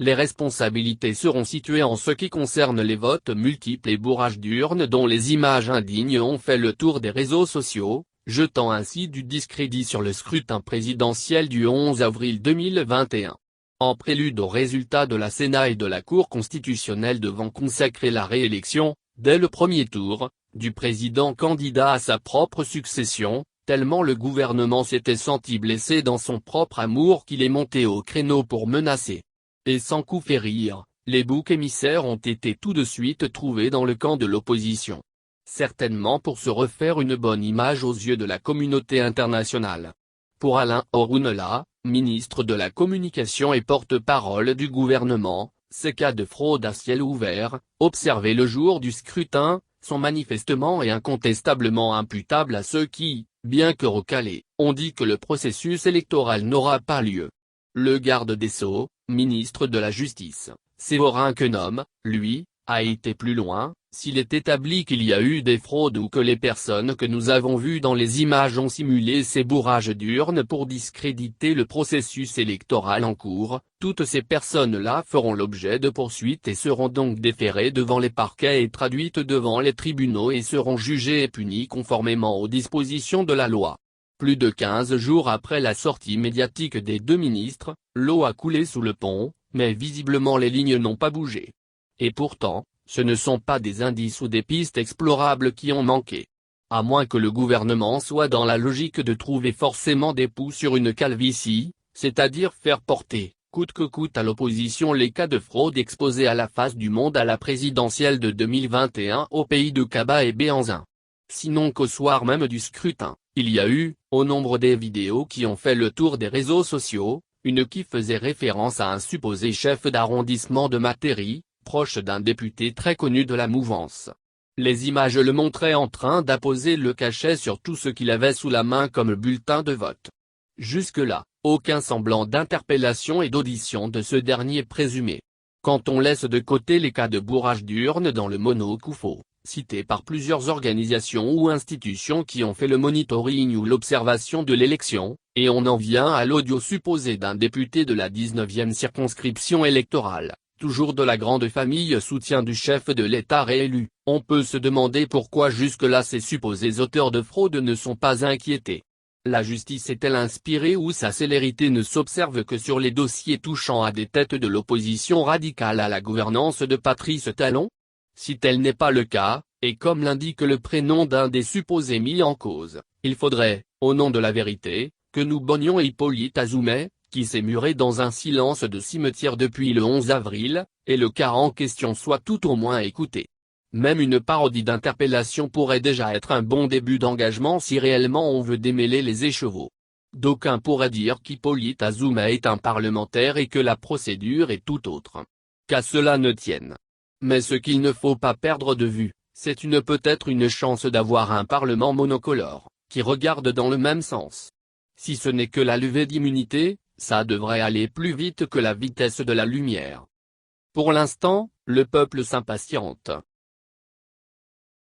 Les responsabilités seront situées en ce qui concerne les votes multiples et bourrages d'urnes dont les images indignes ont fait le tour des réseaux sociaux, jetant ainsi du discrédit sur le scrutin présidentiel du 11 avril 2021. En prélude aux résultats de la Sénat et de la Cour constitutionnelle devant consacrer la réélection, dès le premier tour, du président candidat à sa propre succession, tellement le gouvernement s'était senti blessé dans son propre amour qu'il est monté au créneau pour menacer. Et sans coup férir, les boucs émissaires ont été tout de suite trouvés dans le camp de l'opposition. Certainement pour se refaire une bonne image aux yeux de la communauté internationale. Pour Alain Orunela, ministre de la Communication et porte-parole du gouvernement, ces cas de fraude à ciel ouvert, observés le jour du scrutin, sont manifestement et incontestablement imputables à ceux qui, bien que recalés, ont dit que le processus électoral n'aura pas lieu. Le garde des Sceaux, ministre de la Justice, Séverin Quenome, lui, a été plus loin. S'il est établi qu'il y a eu des fraudes ou que les personnes que nous avons vues dans les images ont simulé ces bourrages d'urnes pour discréditer le processus électoral en cours, toutes ces personnes-là feront l'objet de poursuites et seront donc déférées devant les parquets et traduites devant les tribunaux et seront jugées et punies conformément aux dispositions de la loi. Plus de 15 jours après la sortie médiatique des deux ministres, l'eau a coulé sous le pont, mais visiblement les lignes n'ont pas bougé. Et pourtant, ce ne sont pas des indices ou des pistes explorables qui ont manqué. À moins que le gouvernement soit dans la logique de trouver forcément des poux sur une calvitie, c'est-à-dire faire porter, coûte que coûte à l'opposition les cas de fraude exposés à la face du monde à la présidentielle de 2021 au pays de Kaba et Béhanzin. Sinon qu'au soir même du scrutin, il y a eu, au nombre des vidéos qui ont fait le tour des réseaux sociaux, une qui faisait référence à un supposé chef d'arrondissement de Mattéry, proche d'un député très connu de la mouvance. Les images le montraient en train d'apposer le cachet sur tout ce qu'il avait sous la main comme bulletin de vote. Jusque-là, aucun semblant d'interpellation et d'audition de ce dernier présumé. Quand on laisse de côté les cas de bourrage d'urnes dans le Mono-Koufou, cités par plusieurs organisations ou institutions qui ont fait le monitoring ou l'observation de l'élection, et on en vient à l'audio supposé d'un député de la 19e circonscription électorale, toujours de la grande famille soutien du chef de l'État réélu, on peut se demander pourquoi jusque-là ces supposés auteurs de fraude ne sont pas inquiétés. La justice est-elle inspirée ou sa célérité ne s'observe que sur les dossiers touchant à des têtes de l'opposition radicale à la gouvernance de Patrice Talon? Si tel n'est pas le cas, et comme l'indique le prénom d'un des supposés mis en cause, il faudrait, au nom de la vérité, que nous bonnions Hippolyte Azoulay, qui s'est muré dans un silence de cimetière depuis le 11 avril, et le cas en question soit tout au moins écouté. Même une parodie d'interpellation pourrait déjà être un bon début d'engagement si réellement on veut démêler les écheveaux. D'aucuns pourraient dire qu'Hippolyte Azoulay est un parlementaire et que la procédure est tout autre. Qu'à cela ne tienne. Mais ce qu'il ne faut pas perdre de vue, c'est peut-être une chance d'avoir un parlement monocolore, qui regarde dans le même sens. Si ce n'est que la levée d'immunité, ça devrait aller plus vite que la vitesse de la lumière. Pour l'instant, le peuple s'impatiente.